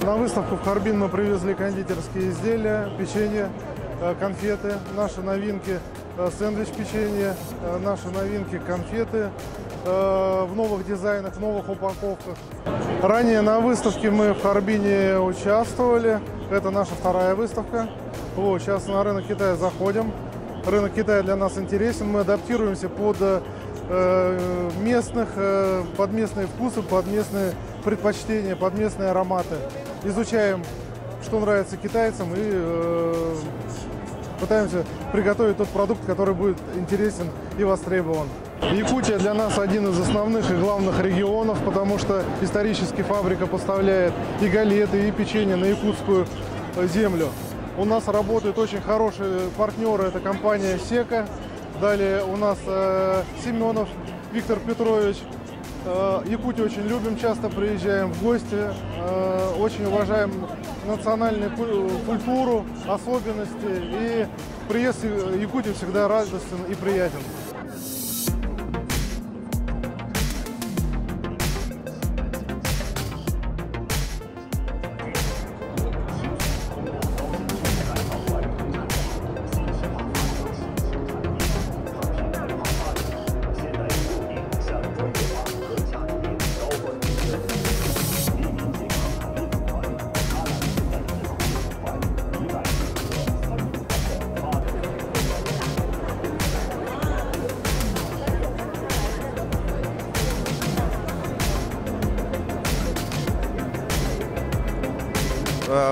На выставку в Харбин мы привезли кондитерские изделия, печенье, конфеты, наши новинки, сэндвич-печенье, наши новинки, конфеты в новых дизайнах, в новых упаковках. Ранее на выставке мы в Харбине участвовали. Это наша вторая выставка. Вот, сейчас на рынок Китая заходим. Рынок Китая для нас интересен. Мы адаптируемся под под местные вкусы, под местные предпочтения, под местные ароматы. Изучаем, что нравится китайцам, и пытаемся приготовить тот продукт, который будет интересен и востребован. Якутия для нас один из основных и главных регионов, потому что исторически фабрика поставляет и галеты, и печенье на якутскую землю. У нас работают очень хорошие партнеры, это компания «Сека». Далее у нас Семенов Виктор Петрович. Якутию очень любим, часто приезжаем в гости, очень уважаем национальную культуру, особенности. И приезд в Якутию всегда радостен и приятен.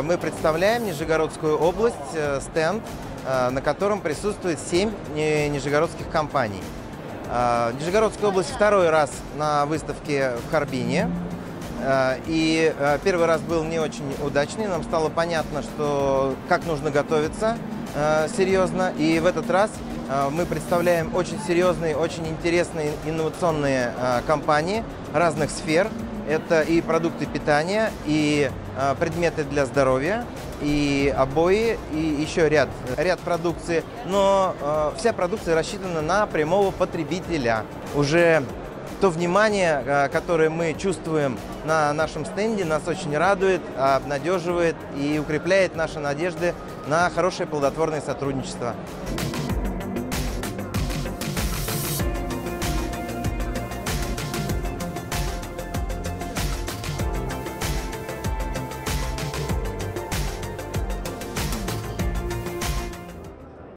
Мы представляем Нижегородскую область, стенд, на котором присутствует 7 нижегородских компаний. Нижегородская область второй раз на выставке в Харбине. И первый раз был не очень удачный. Нам стало понятно, как нужно готовиться серьезно. И в этот раз мы представляем очень серьезные, очень интересные инновационные компании разных сфер. Это и продукты питания, и предметы для здоровья, и обои, и еще ряд продукции. Но вся продукция рассчитана на прямого потребителя. Уже то внимание, которое мы чувствуем на нашем стенде, нас очень радует, обнадеживает и укрепляет наши надежды на хорошее плодотворное сотрудничество.